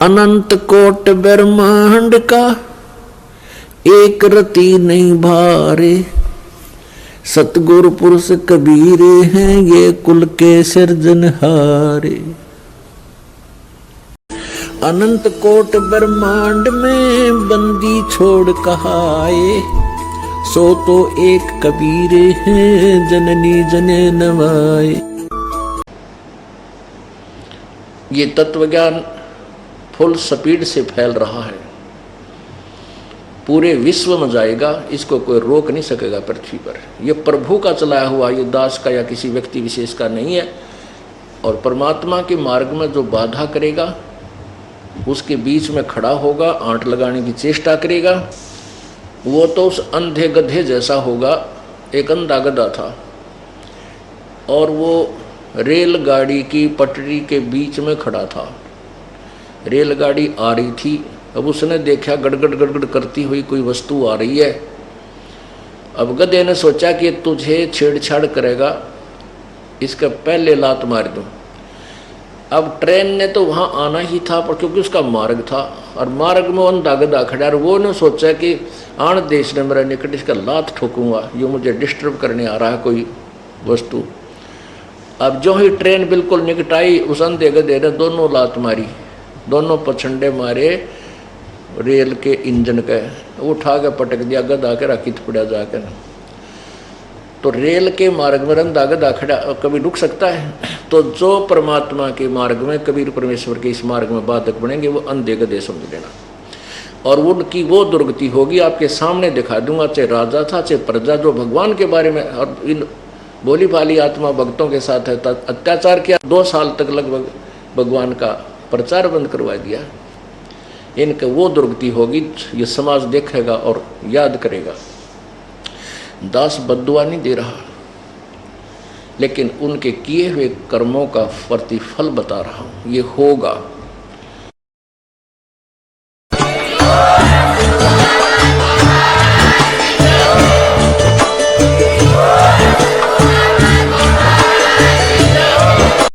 अनंत coat ब्रह्मांड का एक रति नहीं भारे, सतगुरु पुरुष कबीरे हैं ये कुल के सिरजनहारे। अनंत कोट ब्रह्मांड में बंदी छोड़ कहाए, सो तो एक कबीरे हैं जननी जने नवाए। ये तत्वज्ञान फुल स्पीड से फैल रहा है, पूरे विश्व में जाएगा, इसको कोई रोक नहीं सकेगा पृथ्वी पर। यह प्रभु का चलाया हुआ, ये दास का या किसी व्यक्ति विशेष का नहीं है। और परमात्मा के मार्ग में जो बाधा करेगा, उसके बीच में खड़ा होगा, आंट लगाने की चेष्टा करेगा, वो तो उस अंधे गधे जैसा होगा। एक अंधा गधा था और वो रेलगाड़ी की पटरी के बीच में खड़ा था। रेलगाड़ी आ रही थी, अब उसने देखा गड़गड़ गड़गड़ करती हुई कोई वस्तु आ रही है। अब गधे ने सोचा कि तुझे छेड़छाड़ करेगा, इसका पहले लात मार दूं। अब ट्रेन ने तो वहाँ आना ही था, पर क्योंकि उसका मार्ग था और मार्ग में अंधा गधा खड़ा, और वो ने सोचा कि आन देश ने मेरा निकट, इसका लात ठोकूंगा, ये मुझे डिस्टर्ब करने आ रहा है कोई वस्तु। अब जो ही ट्रेन बिल्कुल निकट आई, उस अंधे गधे ने दोनों लात मारी, दोनों पछंडे मारे रेल के इंजन के, वो उठा के पटक दिया, गधा के राखी पड़ा जाकर। तो रेल के मार्ग में अंधा गधा खड़ा कभी रुक सकता है? तो जो परमात्मा के मार्ग में, कबीर परमेश्वर के इस मार्ग में बाधक बनेंगे, वो अंधे गधे समझ लेना। और उनकी वो दुर्गति होगी, आपके सामने दिखा दूंगा। चाहे राजा था चाहे प्रजा, जो भगवान के बारे में और इन बोली भाली आत्मा भक्तों के साथ है अत्याचार किया, 2 साल तक लगभग भगवान का प्रचार बंद करवा दिया। इनके वो दुर्गति होगी, ये समाज देखेगा और याद करेगा। दास बद्दुआ नहीं दे रहा, लेकिन उनके किए हुए कर्मों का प्रतिफल बता रहा हूँ, ये होगा।